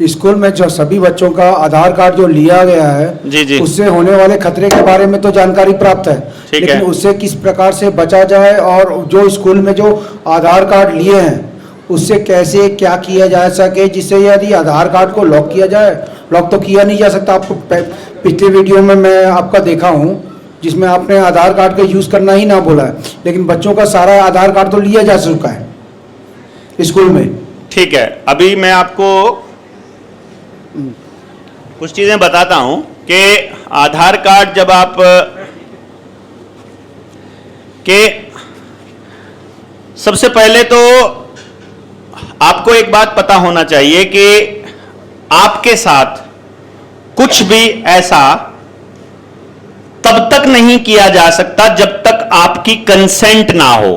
School में जो सभी बच्चों का आधार कार्ड जो लिया गया है जी जी, उससे होने वाले खतरे के बारे में तो जानकारी प्राप्त है, ठीक लेकिन है। उससे किस प्रकार से बचा जाए और जो स्कूल में जो आधार कार्ड लिए हैं उससे कैसे क्या किया जा सके, जिससे यदि आधार कार्ड को लॉक किया जाए, लॉक तो किया नहीं जा सकता। आपको पिछले वीडियो में मैं आपका देखा हूँ जिसमें आपने आधार कार्ड का यूज़ करना ही ना बोला है, लेकिन बच्चों का सारा आधार कार्ड तो लिया जा चुका है स्कूल में। ठीक है, अभी मैं आपको कुछ चीजें बताता हूं कि आधार कार्ड जब आप के सबसे पहले तो आपको एक बात पता होना चाहिए कि आपके साथ कुछ भी ऐसा तब तक नहीं किया जा सकता जब तक आपकी कंसेंट ना हो,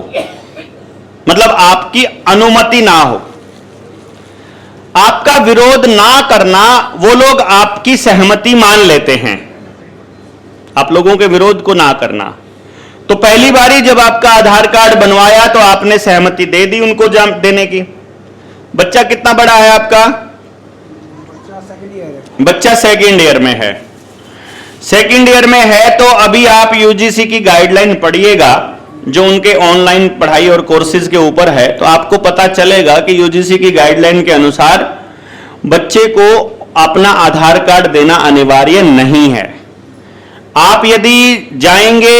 मतलब आपकी अनुमति ना हो। आपका विरोध ना करना वो लोग आपकी सहमति मान लेते हैं, आप लोगों के विरोध को ना करना। तो पहली बारी जब आपका आधार कार्ड बनवाया तो आपने सहमति दे दी उनको देने की। बच्चा कितना बड़ा है आपका? बच्चा सेकेंड ईयर में है। सेकेंड ईयर में है तो अभी आप यूजीसी की गाइडलाइन पढ़िएगा जो उनके ऑनलाइन पढ़ाई और कोर्सेज के ऊपर है, तो आपको पता चलेगा कि यूजीसी की गाइडलाइन के अनुसार बच्चे को अपना आधार कार्ड देना अनिवार्य नहीं है। आप यदि जाएंगे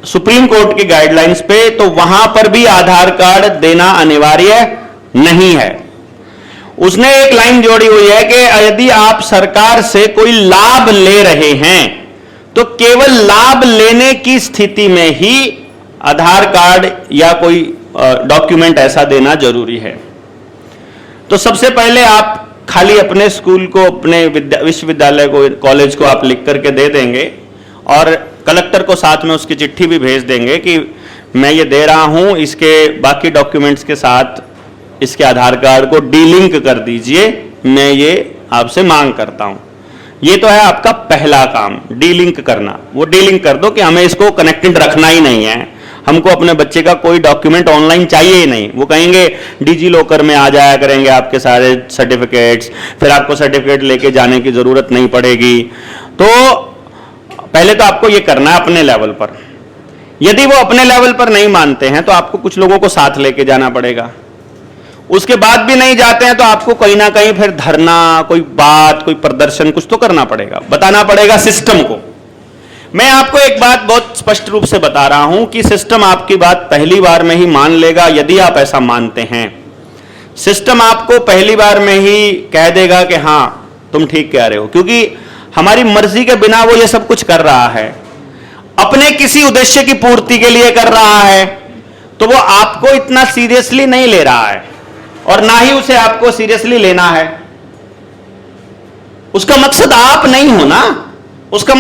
सुप्रीम कोर्ट की गाइडलाइंस पे तो वहां पर भी आधार कार्ड देना अनिवार्य नहीं है। उसने एक लाइन जोड़ी हुई है कि यदि आप सरकार से कोई लाभ ले रहे हैं तो केवल लाभ लेने की स्थिति में ही आधार कार्ड या कोई डॉक्यूमेंट ऐसा देना जरूरी है। तो सबसे पहले आप खाली अपने स्कूल को, अपने विश्वविद्यालय को, कॉलेज को आप लिख करके दे देंगे और कलेक्टर को साथ में उसकी चिट्ठी भी भेज देंगे कि मैं ये दे रहा हूं, इसके बाकी डॉक्यूमेंट्स के साथ इसके आधार कार्ड को डीलिंक कर दीजिए, मैं ये आपसे मांग करता हूं। ये तो है आपका पहला काम, डीलिंक करना। वो डीलिंक कर दो कि हमें इसको कनेक्टेड रखना ही नहीं है, हमको अपने बच्चे का कोई डॉक्यूमेंट ऑनलाइन चाहिए ही नहीं। वो कहेंगे डिजी लॉकर में आ जाया करेंगे आपके सारे सर्टिफिकेट्स, फिर आपको सर्टिफिकेट लेके जाने की जरूरत नहीं पड़ेगी। तो पहले तो आपको ये करना है अपने लेवल पर। यदि वो अपने लेवल पर नहीं मानते हैं तो आपको कुछ लोगों को साथ लेके जाना पड़ेगा। उसके बाद भी नहीं जाते हैं तो आपको कहीं ना कहीं फिर धरना, कोई बात, कोई प्रदर्शन, कुछ तो करना पड़ेगा, बताना पड़ेगा सिस्टम को। मैं आपको एक बात बहुत स्पष्ट रूप से बता रहा हूं कि सिस्टम आपकी बात पहली बार में ही मान लेगा यदि आप ऐसा मानते हैं। सिस्टम आपको पहली बार में ही कह देगा कि हां तुम ठीक कह रहे हो, क्योंकि हमारी मर्जी के बिना वो ये सब कुछ कर रहा है, अपने किसी उद्देश्य की पूर्ति के लिए कर रहा है। तो वो आपको इतना सीरियसली नहीं ले रहा है और ना ही उसे आपको सीरियसली लेना है। उसका मकसद आप नहीं हो ना, उसका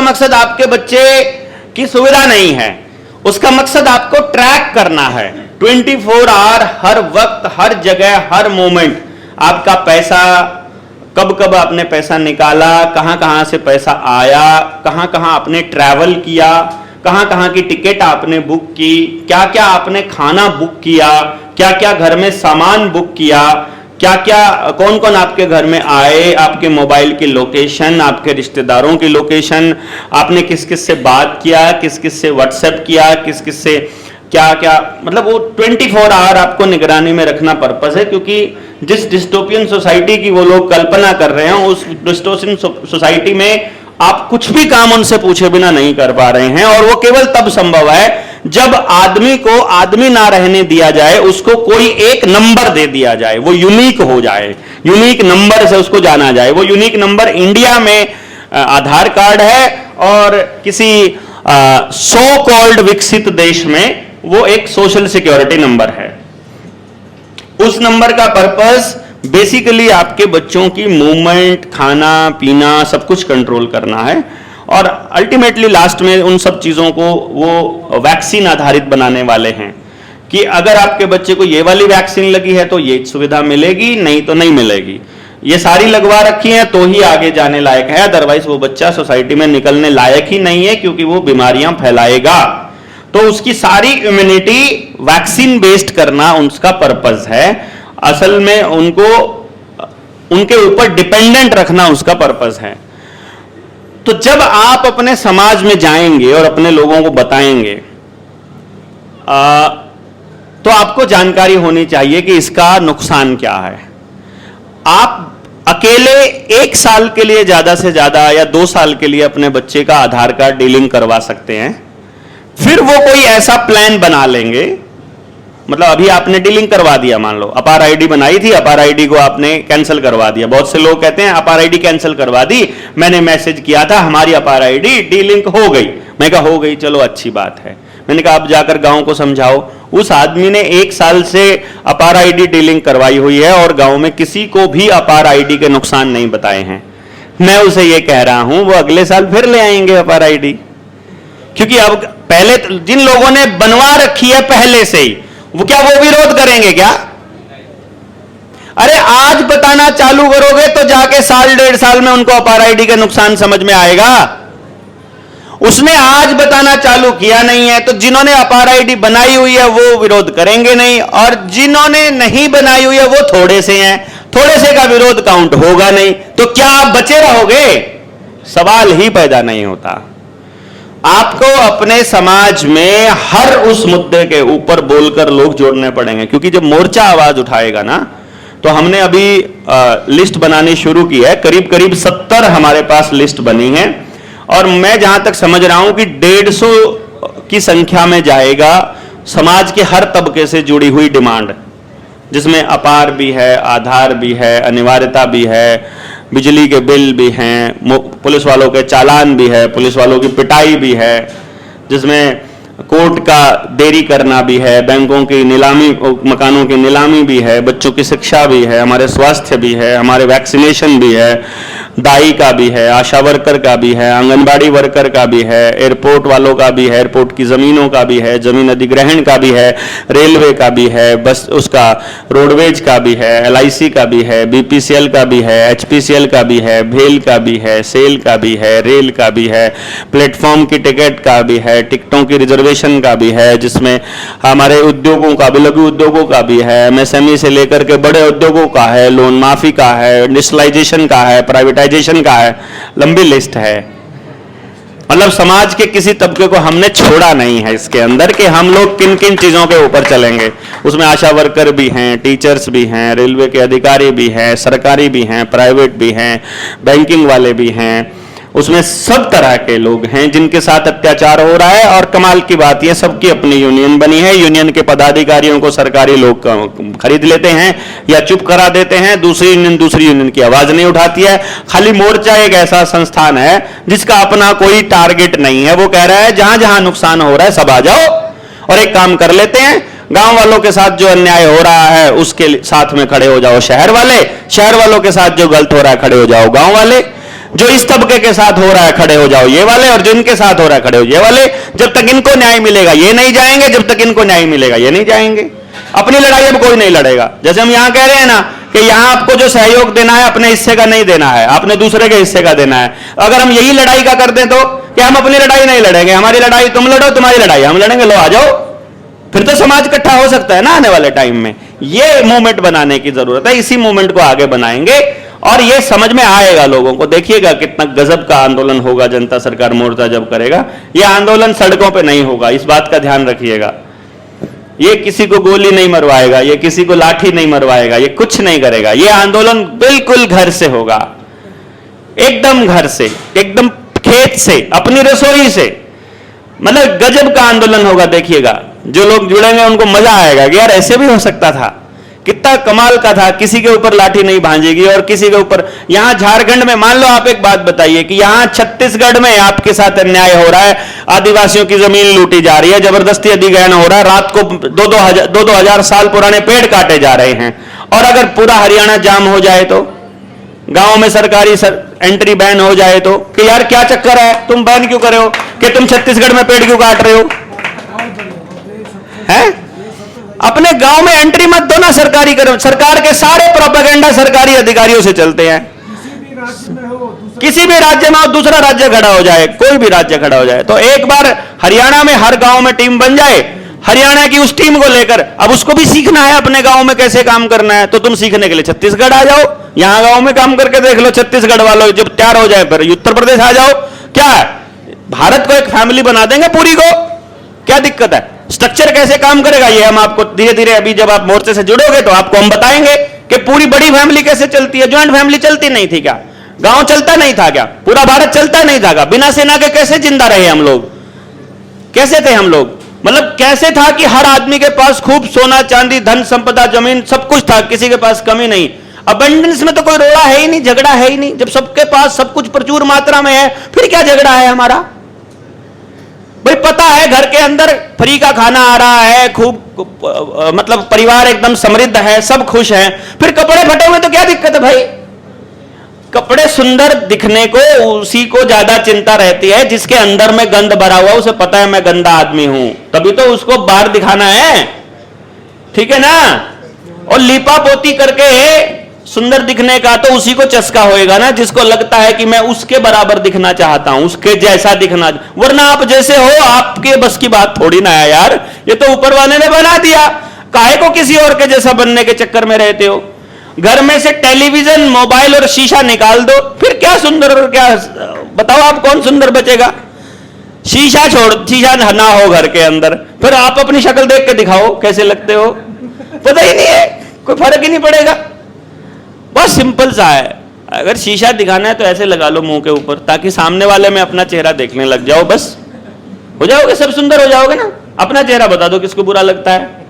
मकसद आपके बच्चे की सुविधा नहीं है, उसका मकसद आपको ट्रैक करना है 24 आवर, हर वक्त, हर जगह, हर मोमेंट। आपका पैसा कब कब आपने पैसा निकाला, कहां कहां से पैसा आया, कहां कहां आपने ट्रैवल किया, कहां कहां की टिकट आपने बुक की, क्या क्या आपने खाना बुक किया, क्या क्या घर में सामान बुक किया, क्या क्या, कौन कौन आपके घर में आए, आपके मोबाइल की लोकेशन, आपके रिश्तेदारों की लोकेशन, आपने किस किस से बात किया, किस किस से व्हाट्सएप किया, किस किस से क्या क्या, मतलब वो 24 आवर आपको निगरानी में रखना पर्पस है। क्योंकि जिस डिस्टोपियन सोसाइटी की वो लोग कल्पना कर रहे हैं उस डिस्टोपियन सोसाइटी में आप कुछ भी काम उनसे पूछे बिना नहीं कर पा रहे हैं, और वो केवल तब संभव है जब आदमी को आदमी ना रहने दिया जाए, उसको कोई एक नंबर दे दिया जाए, वो यूनिक हो जाए, यूनिक नंबर से उसको जाना जाए। वो यूनिक नंबर इंडिया में आधार कार्ड है और किसी सो कॉल्ड विकसित देश में वो एक सोशल सिक्योरिटी नंबर है। उस नंबर का पर्पस बेसिकली आपके बच्चों की मूवमेंट, खाना पीना, सब कुछ कंट्रोल करना है, और अल्टीमेटली लास्ट में उन सब चीज़ों को वो वैक्सीन आधारित बनाने वाले हैं कि अगर आपके बच्चे को ये वाली वैक्सीन लगी है तो ये सुविधा मिलेगी, नहीं तो नहीं मिलेगी। ये सारी लगवा रखी है तो ही आगे जाने लायक है, अदरवाइज वो बच्चा सोसाइटी में निकलने लायक ही नहीं है, क्योंकि वो बीमारियां फैलाएगा। तो उसकी सारी इम्यूनिटी वैक्सीन बेस्ड करना उसका पर्पस है। असल में उनको उनके ऊपर डिपेंडेंट रखना उसका पर्पस है। तो जब आप अपने समाज में जाएंगे और अपने लोगों को बताएंगे तो आपको जानकारी होनी चाहिए कि इसका नुकसान क्या है। आप अकेले 1 साल के लिए ज्यादा से ज्यादा या 2 साल के लिए अपने बच्चे का आधार कार्ड डीलिंग करवा सकते हैं। फिर वो कोई ऐसा प्लान बना लेंगे, मतलब अभी आपने डीलिंग करवा दिया, मान लो अपार आईडी बनाई थी, अपार आईडी को आपने कैंसिल करवा दिया। बहुत से लोग कहते हैं अपार आईडी कैंसिल करवा दी, मैंने मैसेज किया था हमारी अपार आईडी डीलिंक हो गई। मैं कहा हो गई, चलो अच्छी बात है। मैंने कहा अब जाकर गांव को समझाओ। उस आदमी ने 1 साल से अपार आईडी डीलिंग करवाई हुई है और गांव में किसी को भी अपार आईडी के नुकसान नहीं बताए हैं। मैं उसे यह कह रहा हूं वो अगले साल फिर ले आएंगे अपार आईडी, क्योंकि अब पहले जिन लोगों ने बनवा रखी है पहले से ही, वो क्या वो विरोध करेंगे क्या? अरे आज बताना चालू करोगे तो जाके 1.5 साल में उनको अपार आईडी का नुकसान समझ में आएगा। उसने आज बताना चालू किया नहीं है, तो जिन्होंने अपार आईडी बनाई हुई है वो विरोध करेंगे नहीं, और जिन्होंने नहीं बनाई हुई है वो थोड़े से हैं, थोड़े से का विरोध काउंट होगा नहीं। तो क्या आप बचे रहोगे? सवाल ही पैदा नहीं होता। आपको अपने समाज में हर उस मुद्दे के ऊपर बोलकर लोग जोड़ने पड़ेंगे, क्योंकि जब मोर्चा आवाज उठाएगा ना, तो हमने अभी लिस्ट बनानी शुरू की है। करीब करीब 70 हमारे पास लिस्ट बनी है, और मैं जहां तक समझ रहा हूं कि 150 की संख्या में जाएगा समाज के हर तबके से जुड़ी हुई डिमांड, जिसमें अपार भी है, आधार भी है, अनिवार्यता भी है, बिजली के बिल भी हैं, पुलिस वालों के चालान भी है, पुलिस वालों की पिटाई भी है, जिसमें कोर्ट का देरी करना भी है, बैंकों की नीलामी, मकानों की नीलामी भी है, बच्चों की शिक्षा भी है, हमारे स्वास्थ्य भी है, हमारे वैक्सीनेशन भी है, दाई का भी है, आशा वर्कर का भी है, आंगनबाड़ी वर्कर का भी है, एयरपोर्ट वालों का भी है, एयरपोर्ट की जमीनों का भी है, जमीन अधिग्रहण का भी है, रेलवे का भी है, बस उसका रोडवेज का भी है, LIC का भी है, BPCL का भी है, HPCL का भी है, भेल का भी है, सेल का भी है, रेल का भी है, प्लेटफॉर्म की टिकट का भी है, टिकटों की रिजर्वेशन का भी है, जिसमें हमारे उद्योगों का भी, लघु उद्योगों का भी है, MSME से लेकर के बड़े उद्योगों का है, लोन माफी का है, इंडस्ट्रियलाइजेशन का है, प्राइवेटाइजेशन का है, लंबी लिस्ट है। मतलब समाज के किसी तबके को हमने छोड़ा नहीं है इसके अंदर कि हम लोग किन किन चीजों के ऊपर चलेंगे। उसमें आशा वर्कर भी हैं, टीचर्स भी हैं, रेलवे के अधिकारी भी हैं, सरकारी भी हैं, प्राइवेट भी हैं, बैंकिंग वाले भी हैं, उसमें सब तरह के लोग हैं जिनके साथ अत्याचार हो रहा है। और कमाल की बात यह, सबकी अपनी यूनियन बनी है। यूनियन के पदाधिकारियों को सरकारी लोग खरीद लेते हैं या चुप करा देते हैं। दूसरी यूनियन की आवाज नहीं उठाती है। खाली मोर्चा एक ऐसा संस्थान है जिसका अपना कोई टारगेट नहीं है। वो कह रहा है जहां जहां नुकसान हो रहा है सब आ जाओ और एक काम कर लेते हैं, गांव वालों के साथ जो अन्याय हो रहा है उसके साथ में खड़े हो जाओ शहर वाले, शहर वालों के साथ जो गलत हो रहा है खड़े हो जाओ गांव वाले, जो इस तबके के साथ हो रहा है खड़े हो जाओ ये वाले, और जो इनके साथ हो रहा है खड़े हो ये वाले। जब तक इनको न्याय मिलेगा ये नहीं जाएंगे, जब तक इनको न्याय मिलेगा ये नहीं जाएंगे। अपनी लड़ाई अब कोई नहीं लड़ेगा। जैसे हम यहां कह रहे हैं ना कि यहां आपको जो सहयोग देना है अपने हिस्से का नहीं देना है, आपने दूसरे के हिस्से का देना है। अगर हम यही लड़ाई का कर दें तो कि हम अपनी लड़ाई नहीं लड़ेंगे, हमारी लड़ाई तुम लड़ो, तुम्हारी लड़ाई हम लड़ेंगे, लो आ जाओ, फिर तो समाज इकट्ठा हो सकता है ना आने वाले टाइम में। ये मूवमेंट बनाने की जरूरत है। इसी मूवमेंट को आगे बनाएंगे और ये समझ में आएगा लोगों को। देखिएगा कितना गजब का आंदोलन होगा जनता सरकार मोर्चा जब करेगा। ये आंदोलन सड़कों पे नहीं होगा, इस बात का ध्यान रखिएगा। ये किसी को गोली नहीं मरवाएगा, ये किसी को लाठी नहीं मरवाएगा, ये कुछ नहीं करेगा। ये आंदोलन बिल्कुल घर से होगा, एकदम घर से, एकदम खेत से, अपनी रसोई से। मतलब गजब का आंदोलन होगा। देखिएगा जो लोग जुड़ेंगे उनको मजा आएगा कि यार ऐसे भी हो सकता था, कितना कमाल का था। किसी के ऊपर लाठी नहीं भांजेगी और किसी के ऊपर। यहां झारखंड में मान लो आप एक बात बताइए कि यहां छत्तीसगढ़ में आपके साथ अन्याय हो रहा है, आदिवासियों की जमीन लूटी जा रही है, जबरदस्ती अधिग्रहण हो रहा है, रात को 2-2 हजार साल पुराने पेड़ काटे जा रहे हैं। और अगर पूरा हरियाणा जाम हो जाए तो, गांव में सरकारी एंट्री बैन हो जाए तो, कि यार क्या चक्कर है, तुम बैन क्यों कर रहे हो, कि तुम छत्तीसगढ़ में पेड़ क्यों काट रहे हो, हैं? अपने गांव में एंट्री मत दो ना सरकारी करो। सरकार के सारे प्रोपेगेंडा सरकारी अधिकारियों से चलते हैं। किसी भी राज्य में हो दूसरा राज्य खड़ा हो जाए, कोई भी राज्य खड़ा हो जाए, तो एक बार हरियाणा में हर गांव में टीम बन जाए, हरियाणा की उस टीम को लेकर अब उसको भी सीखना है अपने गांव में कैसे काम करना है, तो तुम सीखने के लिए छत्तीसगढ़ आ जाओ, यहां गांव में काम करके देख लो। छत्तीसगढ़ वालों जब तैयार हो जाए फिर उत्तर प्रदेश आ जाओ। क्या है, भारत को एक फैमिली बना देंगे पूरी को, क्या दिक्कत है? स्ट्रक्चर कैसे काम करेगा ये हम आपको धीरे धीरे, अभी जब आप मोर्चे से जुड़ोगे तो आपको हम बताएंगे कि पूरी बड़ी फैमिली कैसे चलती है। ज्वाइंट फैमिली चलती नहीं थी क्या? गांव चलता नहीं था क्या? पूरा भारत चलता नहीं था क्या? बिना सेना के कैसे जिंदा रहे हम लोग? कैसे थे हम लोग? मतलब कैसे था कि हर आदमी के पास खूब सोना चांदी धन संपदा जमीन सब कुछ था, किसी के पास कमी नहीं। अबंडेंस में तो कोई रोड़ा है ही नहीं, झगड़ा है ही नहीं। जब सबके पास सब कुछ प्रचुर मात्रा में है फिर क्या झगड़ा है हमारा? भाई पता है घर के अंदर फ्री का खाना आ रहा है, खूब मतलब परिवार एकदम समृद्ध है, सब खुश हैं, फिर कपड़े फटे हुए तो क्या दिक्कत है भाई? कपड़े सुंदर दिखने को उसी को ज्यादा चिंता रहती है जिसके अंदर में गंद भरा हुआ, उसे पता है मैं गंदा आदमी हूं, तभी तो उसको बाहर दिखाना है, ठीक है ना? और लीपा पोती करके सुंदर दिखने का तो उसी को चस्का होएगा ना जिसको लगता है कि मैं उसके बराबर दिखना चाहता हूं, उसके जैसा दिखना। वरना आप जैसे हो आपके बस की बात थोड़ी ना है यार, ये तो ऊपर वाले ने बना दिया। काहे को किसी और के जैसा बनने के चक्कर में रहते हो? घर में से टेलीविजन मोबाइल और शीशा निकाल दो, फिर क्या सुंदर और क्या, बताओ आप कौन सुंदर बचेगा? शीशा छोड़, शीशा ना हो घर के अंदर, फिर आप अपनी शक्ल देख के दिखाओ कैसे लगते हो, पता ही नहीं है, कोई फर्क ही नहीं पड़ेगा। बहुत सिंपल सा है, अगर शीशा दिखाना है तो ऐसे लगा लो मुंह के ऊपर ताकि सामने वाले में अपना चेहरा देखने लग जाओ, बस हो जाओगे, सब सुंदर हो जाओगे ना। अपना चेहरा बता दो किसको बुरा लगता है।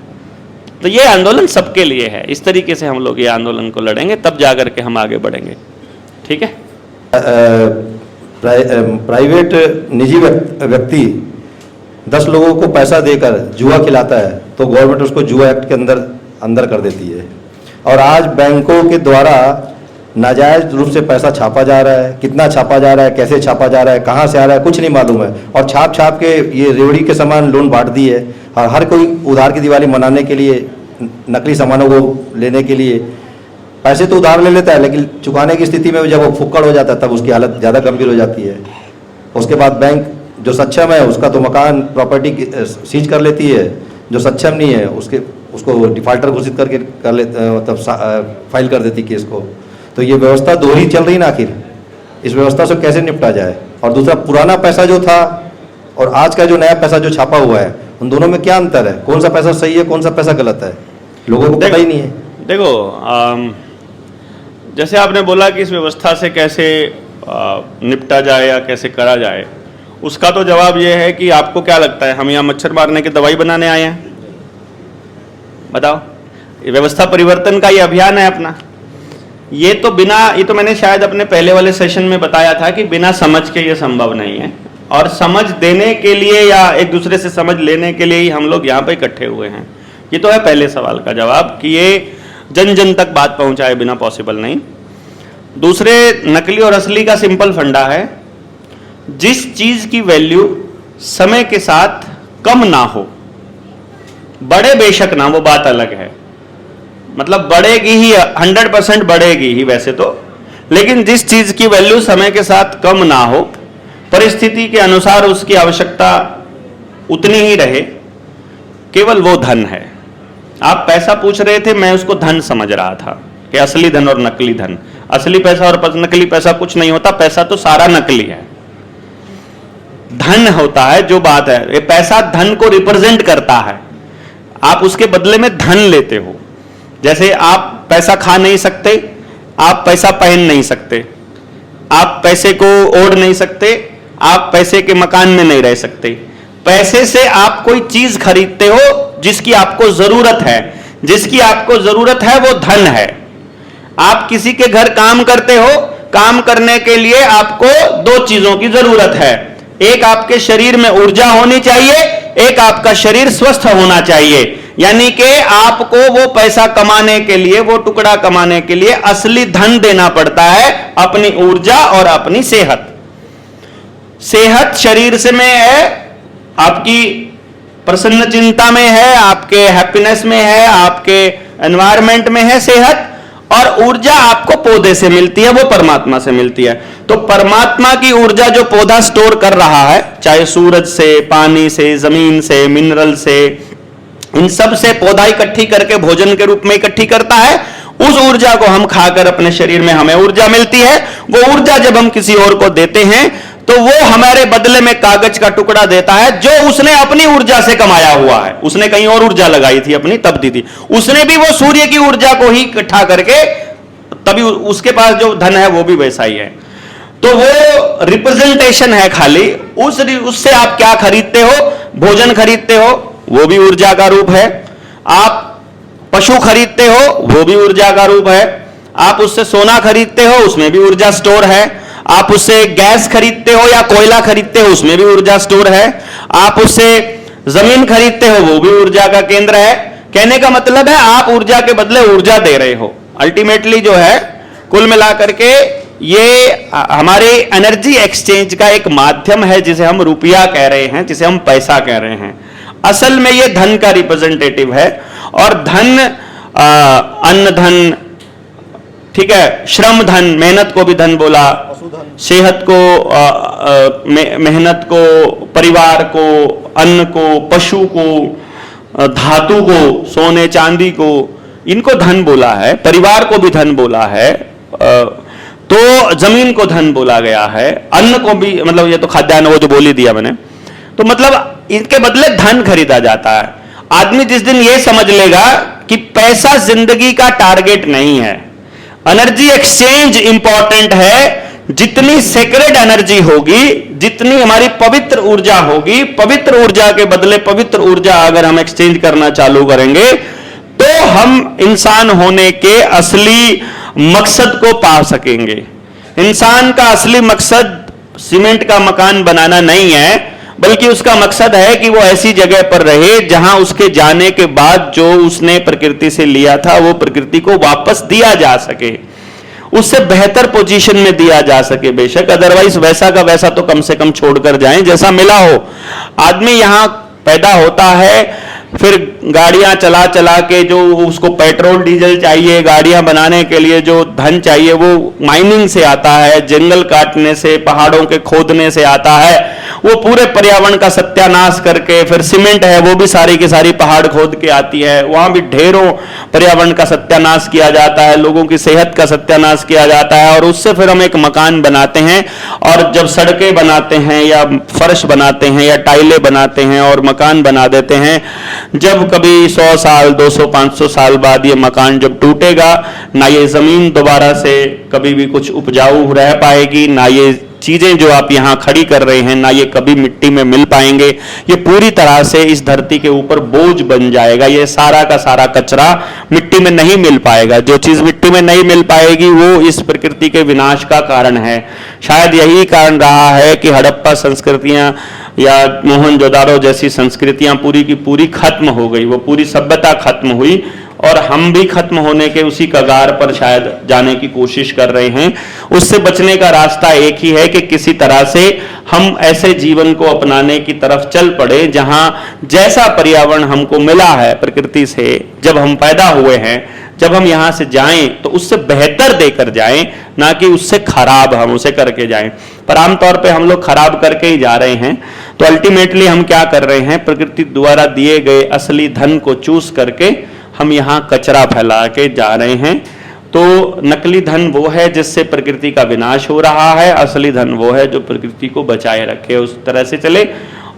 तो ये आंदोलन सबके लिए है, इस तरीके से हम लोग ये आंदोलन को लड़ेंगे, तब जाकर के हम आगे बढ़ेंगे, ठीक है? प्राइवेट निजी व्यक्ति 10 लोगों को पैसा देकर जुआ खिलाता है तो गवर्नमेंट उसको जुआ एक्ट के अंदर कर देती है। और आज बैंकों के द्वारा नाजायज रूप से पैसा छापा जा रहा है, कितना छापा जा रहा है, कैसे छापा जा रहा है, कहाँ से आ रहा है, कुछ नहीं मालूम है। और छाप छाप के ये रेवड़ी के समान लोन बांट दी है। और हर कोई उधार की दिवाली मनाने के लिए, नकली सामानों को लेने के लिए पैसे तो उधार ले लेता है, लेकिन चुकाने की स्थिति में जब वो फुक्कड़ हो जाता है तब उसकी हालत ज़्यादा गंभीर हो जाती है। उसके बाद बैंक जो सक्षम है उसका तो मकान प्रॉपर्टी सीज कर लेती है, जो सक्षम नहीं है उसको डिफाल्टर घोषित करके मतलब फाइल कर देती केस को। तो ये व्यवस्था दोहरी चल रही ना, आखिर इस व्यवस्था से कैसे निपटा जाए? और दूसरा, पुराना पैसा जो था और आज का जो नया पैसा जो छापा हुआ है, उन दोनों में क्या अंतर है? कौन सा पैसा सही है, कौन सा पैसा गलत है, लोगों को पता ही नहीं है। देखो, जैसे आपने बोला कि इस व्यवस्था से कैसे निपटा जाए या कैसे करा जाए, उसका तो जवाब यह है कि आपको क्या लगता है हम यहाँ मच्छर मारने की दवाई बनाने आए हैं? बताओ, ये व्यवस्था परिवर्तन का ये अभियान है अपना। ये तो मैंने शायद अपने पहले वाले सेशन में बताया था कि बिना समझ के ये संभव नहीं है, और समझ देने के लिए या एक दूसरे से समझ लेने के लिए ही हम लोग यहाँ पे इकट्ठे हुए हैं। ये तो है पहले सवाल का जवाब कि ये जन जन तक बात पहुंचाए बिना पॉसिबल नहीं। दूसरे, नकली और असली का सिंपल फंडा है, जिस चीज की वैल्यू समय के साथ कम ना हो, बढ़े बेशक ना, वो बात अलग है, मतलब बढ़ेगी ही, 100% बढ़ेगी ही वैसे तो, लेकिन जिस चीज की वैल्यू समय के साथ कम ना हो, परिस्थिति के अनुसार उसकी आवश्यकता उतनी ही रहे, केवल वो धन है। आप पैसा पूछ रहे थे, मैं उसको धन समझ रहा था कि असली धन और नकली धन। असली पैसा और नकली पैसा कुछ नहीं होता, पैसा तो सारा नकली है। धन होता है जो बात है, ये पैसा धन को रिप्रेजेंट करता है, आप उसके बदले में धन लेते हो। जैसे आप पैसा खा नहीं सकते, आप पैसा पहन नहीं सकते, आप पैसे को ओढ़ नहीं सकते, आप पैसे के मकान में नहीं रह सकते। पैसे से आप कोई चीज खरीदते हो जिसकी आपको जरूरत है, जिसकी आपको जरूरत है वो धन है। आप किसी के घर काम करते हो, काम करने के लिए आपको 2 चीजों की जरूरत है, एक आपके शरीर में ऊर्जा होनी चाहिए, एक आपका शरीर स्वस्थ होना चाहिए। यानी कि आपको वो पैसा कमाने के लिए, वो टुकड़ा कमाने के लिए असली धन देना पड़ता है, अपनी ऊर्जा और अपनी सेहत। सेहत शरीर से में है, आपकी प्रसन्न चिंता में है, आपके हैप्पीनेस में है, आपके एनवायरमेंट में है सेहत, और ऊर्जा आपको पौधे से मिलती है, वो परमात्मा से मिलती है। तो परमात्मा की ऊर्जा जो पौधा स्टोर कर रहा है, चाहे सूरज से, पानी से, जमीन से, मिनरल से, इन सब से पौधा इकट्ठी करके भोजन के रूप में इकट्ठी करता है। उस ऊर्जा को हम खाकर अपने शरीर में हमें ऊर्जा मिलती है। वो ऊर्जा जब हम किसी और को देते हैं तो वो हमारे बदले में कागज का टुकड़ा देता है जो उसने अपनी ऊर्जा से कमाया हुआ है। उसने कहीं और ऊर्जा लगाई थी अपनी, तब दी थी। उसने भी वो सूर्य की ऊर्जा को ही इकट्ठा करके, तभी उसके पास जो धन है वो भी वैसा ही है। तो वो रिप्रेजेंटेशन है खाली। उससे आप क्या खरीदते हो? भोजन खरीदते हो, वो भी ऊर्जा का रूप है। आप पशु खरीदते हो, वो भी ऊर्जा का रूप है। आप उससे सोना खरीदते हो, उसमें भी ऊर्जा स्टोर है। आप उससे गैस खरीदते हो या कोयला खरीदते हो, उसमें भी ऊर्जा स्टोर है। आप उससे जमीन खरीदते हो, वो भी ऊर्जा का केंद्र है। कहने का मतलब है आप ऊर्जा के बदले ऊर्जा दे रहे हो। अल्टीमेटली जो है, कुल मिलाकर के ये हमारे एनर्जी एक्सचेंज का एक माध्यम है, जिसे हम रुपया कह रहे हैं, जिसे हम पैसा कह रहे हैं। असल में ये धन का रिप्रेजेंटेटिव है। और धन, अन्न धन, ठीक है, श्रम धन, मेहनत को भी धन बोला, सेहत को, मेहनत को, परिवार को, अन्न को, पशु को, धातु को, सोने चांदी को, इनको धन बोला है। परिवार को भी धन बोला है। तो जमीन को धन बोला गया है। अन्न को भी, मतलब ये तो खाद्यान्न वो जो बोल ही दिया मैंने। तो मतलब इनके बदले धन खरीदा जाता है। आदमी जिस दिन ये समझ लेगा कि पैसा जिंदगी का टारगेट नहीं है, एनर्जी एक्सचेंज इंपॉर्टेंट है। जितनी सेक्रेड एनर्जी होगी, जितनी हमारी पवित्र ऊर्जा होगी, पवित्र ऊर्जा के बदले पवित्र ऊर्जा अगर हम एक्सचेंज करना चालू करेंगे तो हम इंसान होने के असली मकसद को पा सकेंगे। इंसान का असली मकसद सीमेंट का मकान बनाना नहीं है, बल्कि उसका मकसद है कि वो ऐसी जगह पर रहे जहां उसके जाने के बाद जो उसने प्रकृति से लिया था वो प्रकृति को वापस दिया जा सके, उससे बेहतर पोजीशन में दिया जा सके। बेशक अदरवाइज वैसा का वैसा तो कम से कम छोड़कर जाएं जैसा मिला हो। आदमी यहां पैदा होता है, फिर गाड़ियां चला चला के जो उसको पेट्रोल डीजल चाहिए, गाड़ियां बनाने के लिए जो धन चाहिए वो माइनिंग से आता है, जंगल काटने से, पहाड़ों के खोदने से आता है। वो पूरे पर्यावरण का सत्यानाश करके, फिर सीमेंट है वो भी सारी की सारी पहाड़ खोद के आती है, वहां भी ढेरों पर्यावरण का सत्यानाश किया जाता है, लोगों की सेहत का सत्यानाश किया जाता है। और उससे फिर हम एक मकान बनाते हैं, और जब सड़कें बनाते हैं या फर्श बनाते हैं या टाइलें बनाते हैं और मकान बना देते हैं, जब कभी 100 साल 200 500 साल बाद ये मकान जब टूटेगा, ना ये जमीन दोबारा से कभी भी कुछ उपजाऊ रह पाएगी, ना ये चीजें जो आप यहां खड़ी कर रहे हैं, ना ये कभी मिट्टी में मिल पाएंगे। ये पूरी तरह से इस धरती के ऊपर बोझ बन जाएगा। ये सारा का सारा कचरा मिट्टी में नहीं मिल पाएगा। जो चीज मिट्टी में नहीं मिल पाएगी वो इस प्रकृति के विनाश का कारण है। शायद यही कारण रहा है कि हड़प्पा संस्कृतियां या मोहनजोदारो जैसी संस्कृतियां पूरी की पूरी खत्म हो गई, वो पूरी सभ्यता खत्म हुई और हम भी खत्म होने के उसी कगार पर शायद जाने की कोशिश कर रहे हैं। उससे बचने का रास्ता एक ही है कि किसी तरह से हम ऐसे जीवन को अपनाने की तरफ चल पड़े जहां जैसा पर्यावरण हमको मिला है प्रकृति से, जब हम पैदा हुए हैं, जब हम यहां से जाएं तो उससे बेहतर देकर जाएं, ना कि उससे खराब हम उसे करके जाएं। पर आमतौर पे हम लोग खराब करके ही जा रहे हैं। तो अल्टीमेटली हम क्या कर रहे हैं, प्रकृति द्वारा दिए गए असली धन को चूस करके हम यहाँ कचरा फैला के जा रहे हैं। तो नकली धन वो है जिससे प्रकृति का विनाश हो रहा है, असली धन वो है जो प्रकृति को बचाए रखे, उस तरह से चले।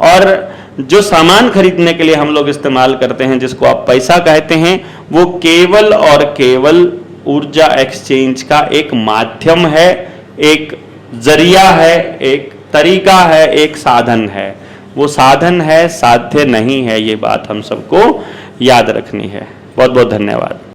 और जो सामान खरीदने के लिए हम लोग इस्तेमाल करते हैं, जिसको आप पैसा कहते हैं, वो केवल और केवल ऊर्जा एक्सचेंज का एक माध्यम है, एक जरिया है, एक तरीका है, एक साधन है। वो साधन है, साध्य नहीं है। ये बात हम सबको याद रखनी है। बहुत बहुत धन्यवाद।